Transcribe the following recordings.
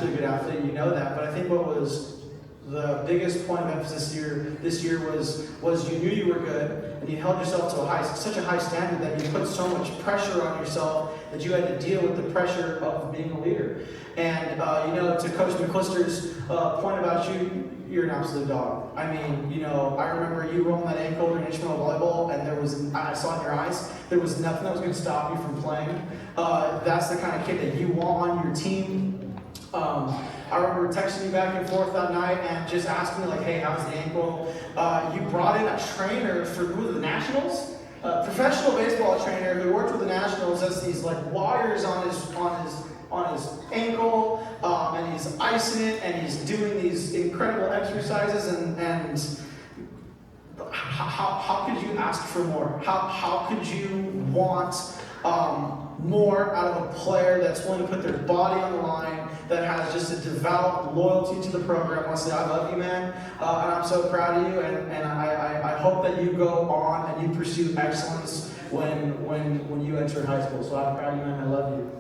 naturally a good athlete, you know that, but I think what was the biggest point of emphasis this year was you knew you were good, and you held yourself to such a high standard that you put so much pressure on yourself that you had to deal with the pressure of being a leader. And to Coach McClister's point about you, you're an absolute dog. I mean, I remember you rolling that ankle during intramural volleyball, and I saw in your eyes, there was nothing that was going to stop you from playing. That's the kind of kid that you want on your team. I remember texting you back and forth that night and just asking me, like, hey, how's the ankle? You brought in a trainer for the Nationals, a professional baseball trainer who worked with the Nationals, has these like wires on his ankle, and he's icing it, and he's doing these incredible exercises, and how could you ask for more? How could you want more out of a player that's willing to put their body on the line, that has just a devout loyalty to the program? I want to say, I love you, man, and I'm so proud of you, and I hope that you go on and you pursue excellence when you enter high school. So I'm proud of you, man. I love you.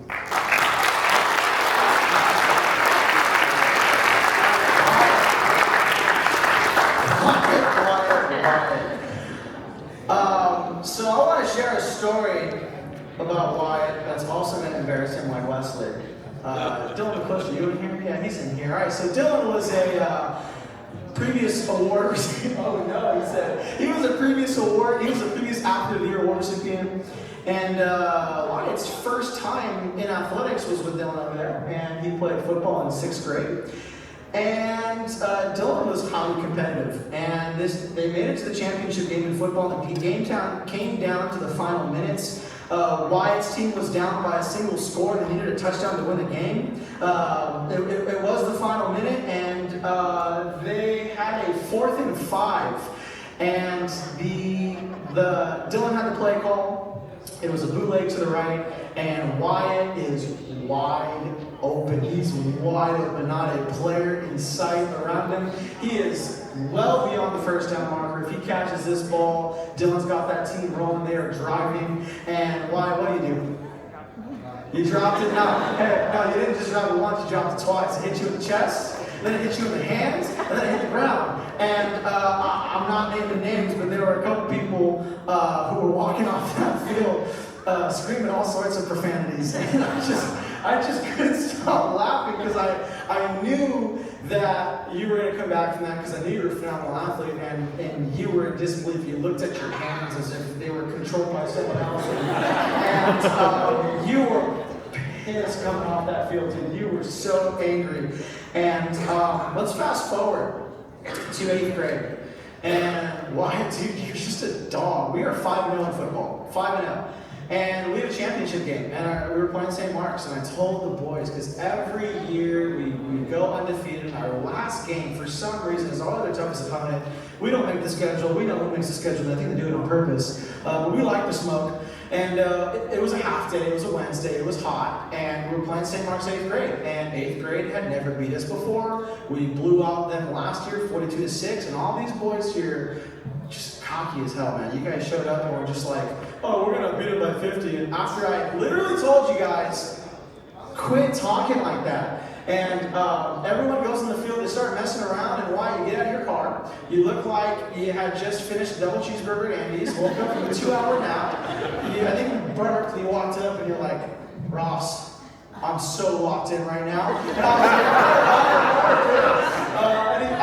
So I want to share a story about Wyatt that's also going to embarrass him like Wesley. Dylan McClister, you in here? Yeah, he's in here. All right, so Dylan was a previous award recipient. Oh no, he said he was a previous Athlete of the Year award recipient. And Wyatt's first time in athletics was with Dylan over there, and he played football in 6th grade. And Dylan was highly competitive, and they made it to the championship game in football, and the game came down to the final minutes. Wyatt's team was down by a single score. They needed a touchdown to win the game. It was the final minute, and they had a 4th and 5. And Dylan had the play call. It was a bootleg to the right, and Wyatt is wide open. He's wide open, not a player in sight around him. He is well beyond the first down marker. If he catches this ball, Dylan's got that team rolling. They are driving, and Wyatt, what do? You dropped it? No, you didn't just drop it once, you dropped it twice. It hit you in the chest, then it hit you in the hands, and then it hit the ground. And I'm not naming names, but there were a couple people who were walking off that field screaming all sorts of profanities. And I just couldn't stop laughing because I knew that you were going to come back from that, because I knew you were a phenomenal athlete, and you were in disbelief. You looked at your hands as if they were controlled by someone else. And you were pissed coming off that field, dude. You were so angry. And let's fast forward to 8th grade. And Wyatt, dude, you're just a dog. We are 5-0 in football. 5-0. And we had a championship game, and we were playing St. Mark's, and I told the boys, because every year we go undefeated, and our last game, for some reason, is our other toughest opponent. We don't make the schedule. We know who makes the schedule. I think they do it on purpose. But we like to smoke. And it was a half day. It was a Wednesday. It was hot. And we were playing St. Mark's 8th grade. And 8th grade had never beat us before. We blew out them last year, 42-6. And all these boys here, just cocky as hell, man. You guys showed up and were just like, oh, we're going to beat them by 50. And after I literally told you guys, quit talking like that. And everyone goes in the field, they start messing around, and why? You get out of your car, you look like you had just finished a double cheeseburger at Andy's, woke up from a 2-hour nap. I think you burped, and you walked up, and you're like, Ross, I'm so locked in right now. And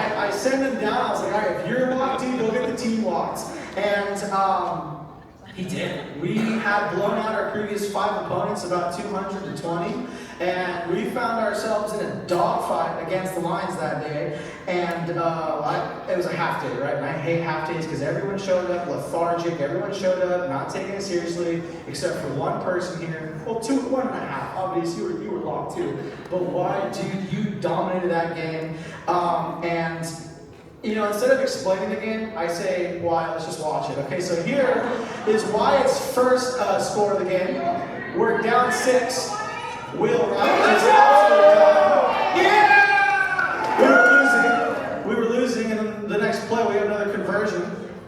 I was send him down, I was like, all right, if you're locked in, go get the team locked. And he did. We had blown out our previous 5 opponents about 200-20, and we found ourselves in a dogfight against the Lions that day. And it was a half day, right? And I hate half days because everyone showed up lethargic. Everyone showed up not taking it seriously, except for one person here. Well, 1.5. Obviously, you were locked too. But why, dude? You dominated that game, and. Instead of explaining the game, I say, Wyatt, let's just watch it. Okay, so here is Wyatt's first score of the game. We're down 6. Will Ryan is absolutely down. Yeah! We were losing, and then the next play we have another conversion.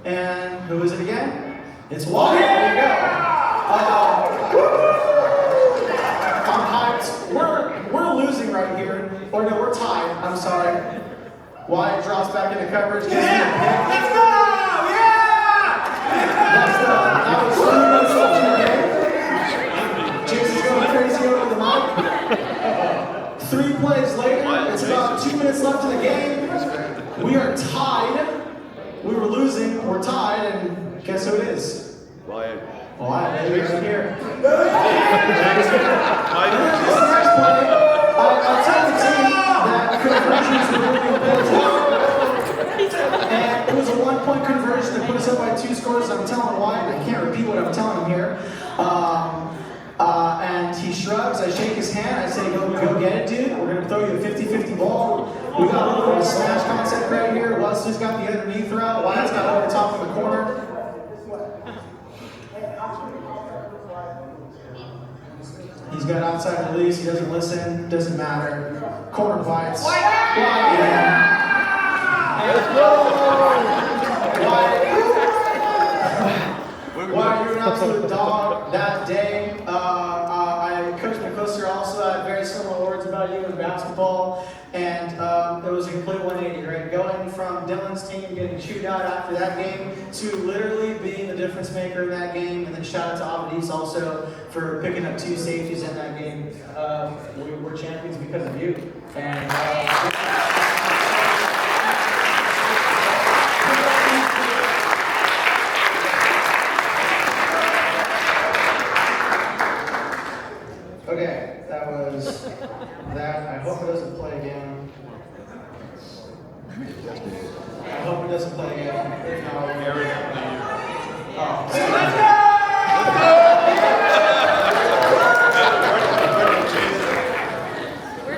And who is it again? It's Wyatt. There you go. I'm hyped. We're losing right here. or no, we're tied. I'm sorry. Wyatt drops back into coverage. Yeah! Let's go! That was 3 minutes left in the game. Jason's going crazy over the mic. 3 plays later, it's about 2 minutes left in the game. We are tied. We were losing, we're tied, and guess who it is? Wyatt. Wyatt, baby, right here. Jason. I'll tell the team that conversions were really important. And it was a 1-point conversion that put us up by 2 scores. I'm telling Wyatt, I can't repeat what I'm telling him here. And he shrugs, I shake his hand, I say, go get it, dude. We're gonna throw you a 50-50 ball. We got a little bit of a smash concept right here. Wesley's got the underneath route. Wyatt's got over the top of the corner. He's got outside release, he doesn't listen, doesn't matter. Corner bites. Wyatt, Let's go! Wyatt, you're an absolute dog that day. Coach McClister also had very similar words about you in basketball, and it was a complete 180, right? Going from Dylan's team getting chewed out after that game to literally being the difference maker in that game, and then shout out to Avedis also for picking up 2 safeties in that game. We're champions because of you. And okay, that was that. I hope it doesn't play again. I hope it doesn't play again. If not, Let's go!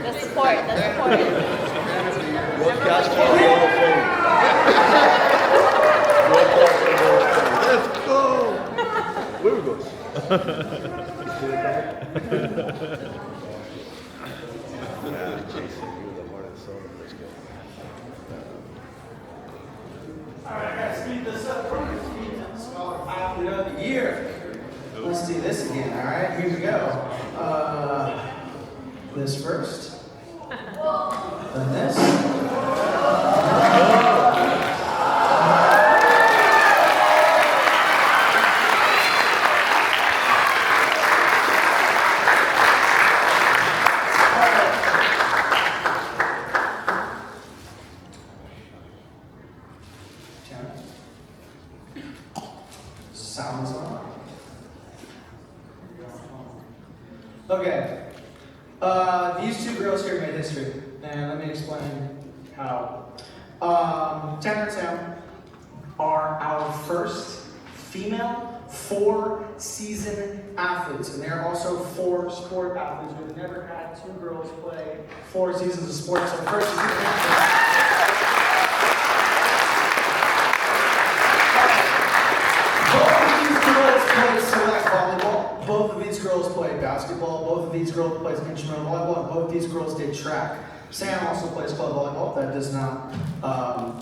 That's support. That's support. One cash call, the other phone. Let's go! Where we go? Jason, you're the heart and soul of this game. Alright, I gotta speed this up for you. Scholar Athlete of the Year. Let's do this again, alright? Here we go. This first. Then this. Sounds on. Okay. These 2 girls here made history, and let me explain how. Tanner and Sam are our first female 4-season athletes, and they're also 4-sport athletes. We've never had 2 girls play 4 seasons of sports. So first season both of these girls played basketball, both of these girls played instrumental volleyball, and both of these girls did track. Sam also plays club volleyball, that does not,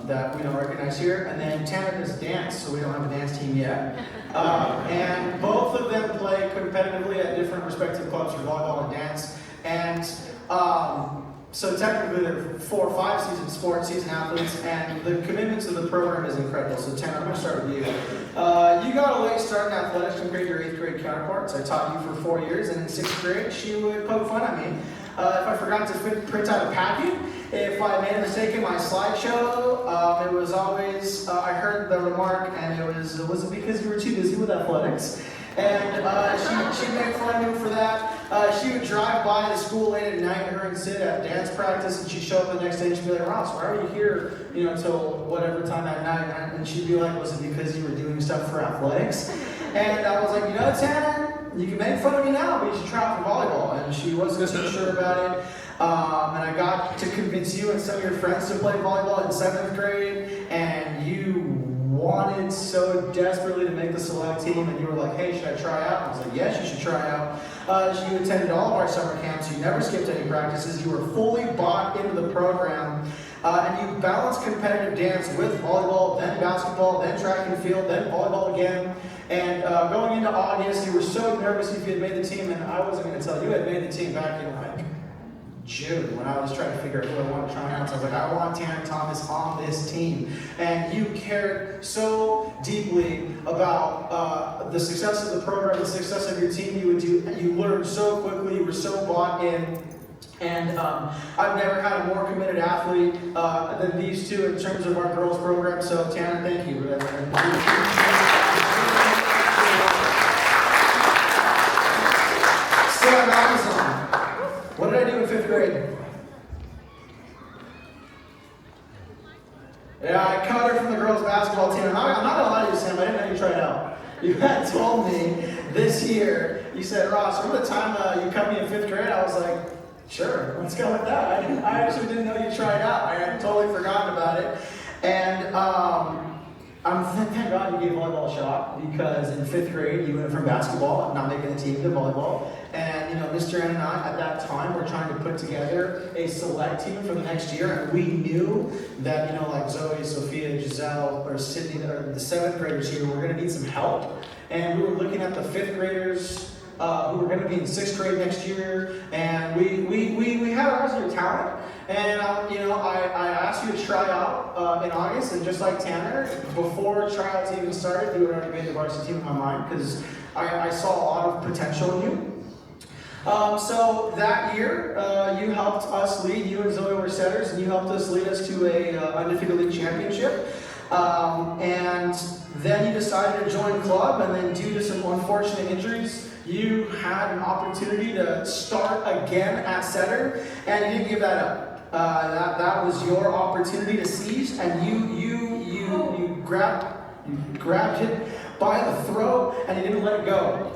that we don't recognize here. And then Tanner does dance, so we don't have a dance team yet. And both of them play competitively at different respective clubs for volleyball and dance. And so technically they're 4 or 5 sports season athletes, and the commitment to the program is incredible. So Tanner, I'm going to start with you. You got a late start in athletics compared to your 8th grade counterparts. I taught you for 4 years, and in 6th grade she would poke fun at me. If I forgot to print out a packet, if I made a mistake in my slideshow, it was always, I heard the remark, and it was because you were too busy with athletics. And she'd make fun of me for that. She would drive by the school late at night, her and Sid at dance practice, and she'd show up the next day and she'd be like, Ross, why are you here, till whatever time at night? And she'd be like, was it because you were doing stuff for athletics? And I was like, Tanner, you can make fun of me now, but you should try out for volleyball. And she wasn't too sure about it. And I got to convince you and some of your friends to play volleyball in 7th grade, and you wanted so desperately to make the select team, and you were like, hey, should I try out? I was like, yes, you should try out. You attended all of our summer camps, you never skipped any practices, you were fully bought into the program, and you balanced competitive dance with volleyball, then basketball, then track and field, then volleyball again. And going into August, you were so nervous if you had made the team, and I wasn't going to tell you had made the team back in June when I was trying to figure out who I wanted to try out. So I was like, I want Tanner Thomas on this team. And you cared so deeply about the success of the program, the success of your team. You learned so quickly, you were so bought in. And I've never had a more committed athlete than these two in terms of our girls program. So Tanner, thank you. Sam Amazon. What did I do in 5th grade? Yeah, I cut her from the girls' basketball team. I'm not gonna lie to you, Sam. I didn't know you tried out. You had told me this year. You said, Ross, remember the time you cut me in 5th grade? I was like, sure, let's go with that. I actually didn't know you tried out. I had totally forgotten about it. And thank God you gave volleyball a shot, because in 5th grade you went from basketball, not making the team, to volleyball. And Mr. Ann and I at that time were trying to put together a select team for the next year, and we knew that like Zoe, Sophia, Giselle, or Sydney, or the 7th graders here were going to need some help. And we were looking at the 5th graders who were going to be in 6th grade next year, and we had our eyes on your talent. And I asked you to try out in August, and just like Tanner, before tryouts even started, you had already made the varsity team in my mind, because I saw a lot of potential in you. So that year, you helped us lead. You and Zoe were setters, and you helped us lead us to a undefeated league championship. And then you decided to join club, and then due to some unfortunate injuries, you had an opportunity to start again at setter, and you didn't give that up. That was your opportunity to seize, and you grabbed it by the throat, and you didn't let it go.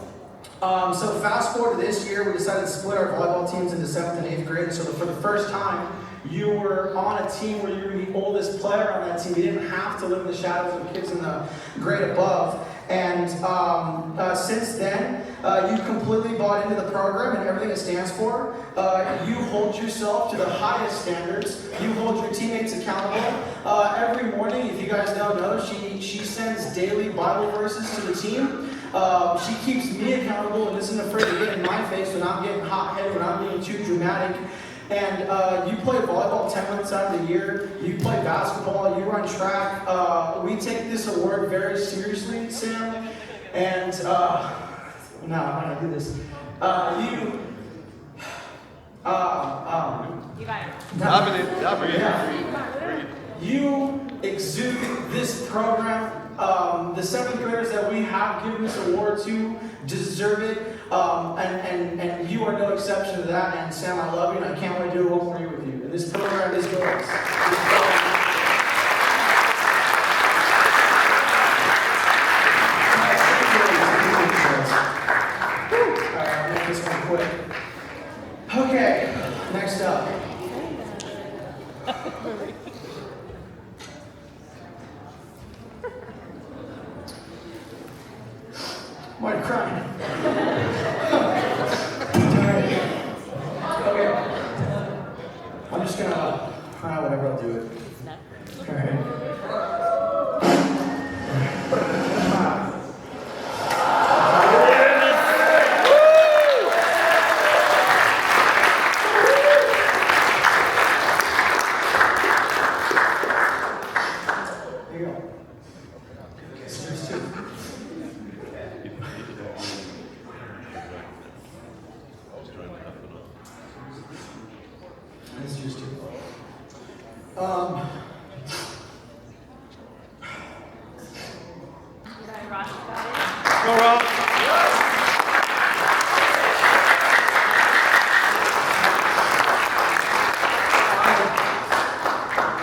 So fast forward to this year, we decided to split our volleyball teams into 7th and 8th grade. So for the first time, you were on a team where you were the oldest player on that team. You didn't have to live in the shadows of kids in the grade above. And since then, you completely bought into the program and everything it stands for. You hold yourself to the highest standards. You hold your teammates accountable. Every morning, if you guys don't know, she sends daily Bible verses to the team. She keeps me accountable and isn't afraid to get in my face when I'm getting hot-headed, when I'm being too dramatic. And you play volleyball 10 months out of the year. You play basketball. You run track. We take this award very seriously, Sam. And no, I'm not gonna do this. You exude this program. The 7th graders that we have given this award to deserve it, and you are no exception to that. And Sam, I love you, and I can't wait to do one more year with you. And this program is yours. Alright, I'll make this one quick. Okay, next up. Why are you crying? Okay. I'm just gonna, whatever, I'll do it. Alright. There you go. Here's 2. It's just 2. Go, Rob.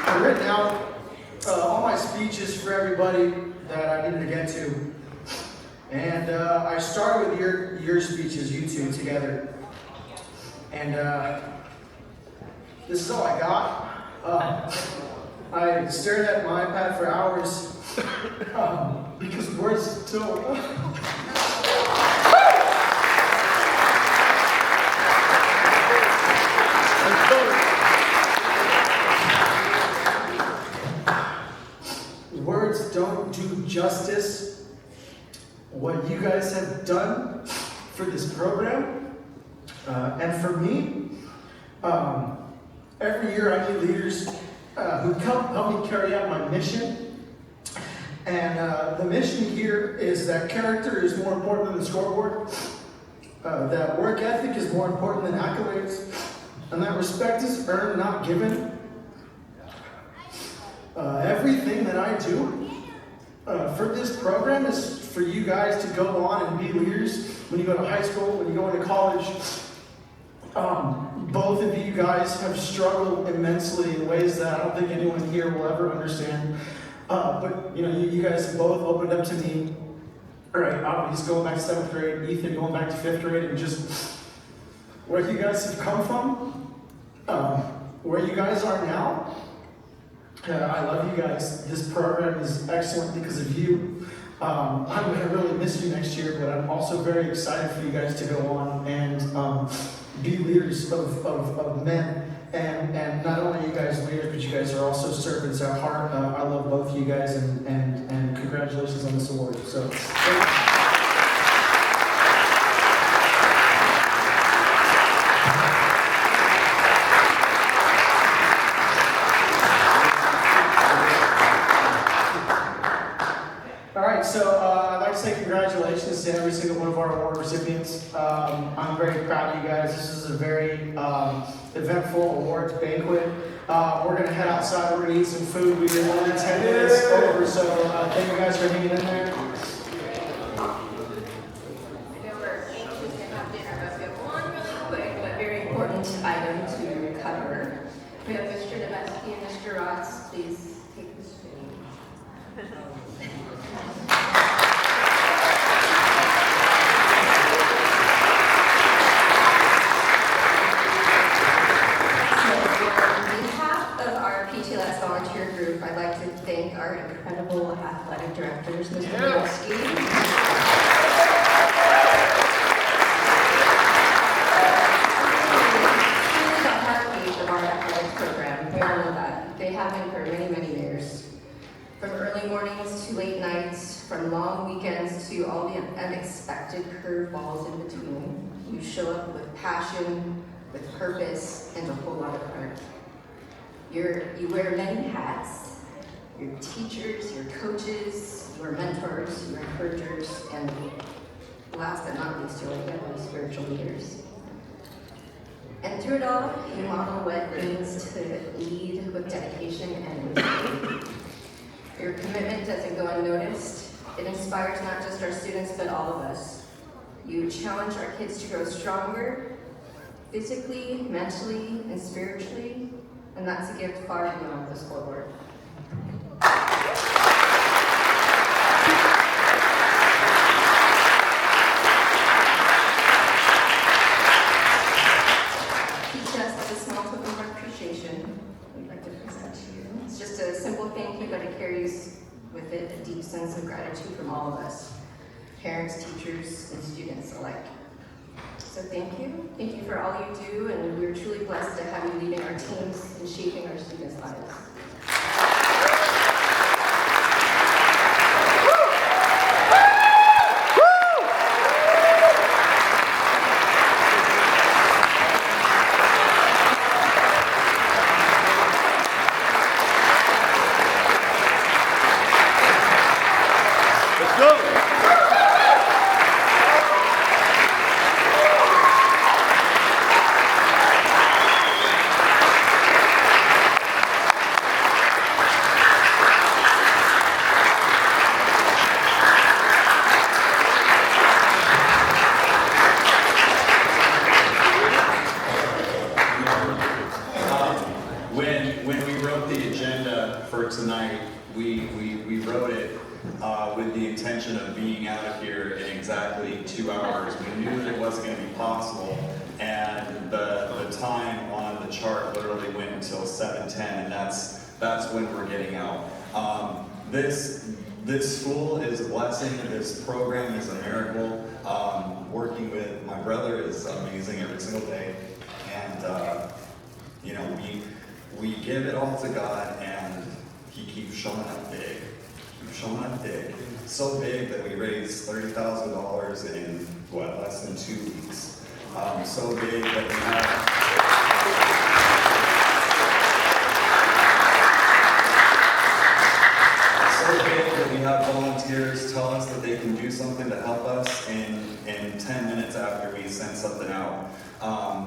I've written out all my speeches for everybody that I needed to get to. And I started with your speeches, you two together. And this is all I got. I stared at my iPad for hours because words don't. Words don't do justice what you guys have done for this program and for me. Every year I need leaders who help me carry out my mission. And the mission here is that character is more important than the scoreboard, that work ethic is more important than accolades, and that respect is earned, not given. Everything that I do for this program is for you guys to go on and be leaders when you go to high school, when you go into college. Both of you guys have struggled immensely in ways that I don't think anyone here will ever understand. But you guys have both opened up to me. All right, he's going back to 7th grade, Ethan going back to 5th grade, and just where you guys have come from, where you guys are now. I love you guys. This program is excellent because of you. I'm going to really miss you next year, but I'm also very excited for you guys to go on and be leaders of men. And not only are you guys leaders, but you guys are also servants at heart. I love both of you guys, and congratulations on this award. So. So I'd like to say congratulations to every single one of our award recipients. I'm very proud of you guys. This is a very eventful awards banquet. We're going to head outside. We're going to eat some food. We've been only 10 minutes over, so thank you guys for hanging in there. I know we're anxious to have dinner, but we have one really quick but very important item to cover. We have Mr. Nebesky and Mr. Ross. Please take the spoon. Volunteer group, I'd like to thank our incredible athletic directors, Mr. Nebesky. Truly the heartbeat of our athletics program. We all know that. They have been for many, many years. From early mornings to late nights, from long weekends to all the unexpected curveballs in between, you show up with passion, with purpose, and a whole lot of heart. You wear many hats. Your teachers, your coaches, your mentors, your encouragers, and last but not least, your spiritual leaders. And through it all, you model what it means to lead with dedication and integrity. Your commitment doesn't go unnoticed. It inspires not just our students, but all of us. You challenge our kids to grow stronger, physically, mentally, and spiritually. And that's a gift far beyond the scoreboard. Teach us as a small token of appreciation we'd like to present to you. It's just a simple thank you, but it carries with it a deep sense of gratitude from all of us, parents, teachers, and students alike. So thank you. Thank you for all you do, and we're truly blessed to have you leading our teams and shaping our students' lives. Let's go! When we wrote the agenda for tonight, we wrote it with the intention of being out of here in exactly 2 hours. We knew that it wasn't going to be possible, and the time on the chart literally went until 7:10, and that's when we're getting out. This school is a blessing. This program is a miracle. Working with my brother is amazing every single day, and we give it all to God, and He keeps showing up big. So big that we raised $30,000 in less than 2 weeks. So big that we have. something out.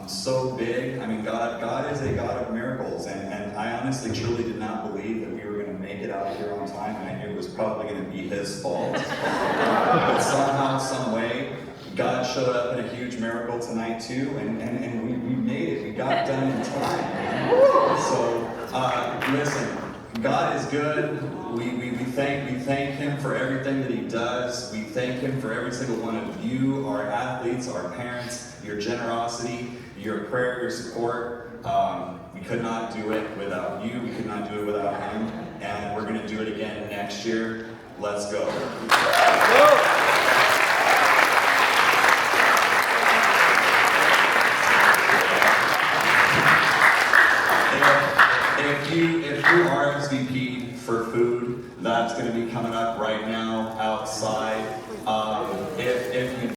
So big. I mean, God is a God of miracles, and I honestly, truly did not believe that we were going to make it out of here on time, and I knew it was probably going to be His fault. But somehow, some way, God showed up in a huge miracle tonight too, and we made it. We got done in time, man. So listen, God is good. We thank Him for everything that He does. We thank Him for every single one of you, our athletes, our parents, your generosity, your prayer, your support. We could not do it without you. We could not do it without Him. And we're going to do it again next year. Let's go. If you RSVP'd for food, that's going to be coming up right now outside.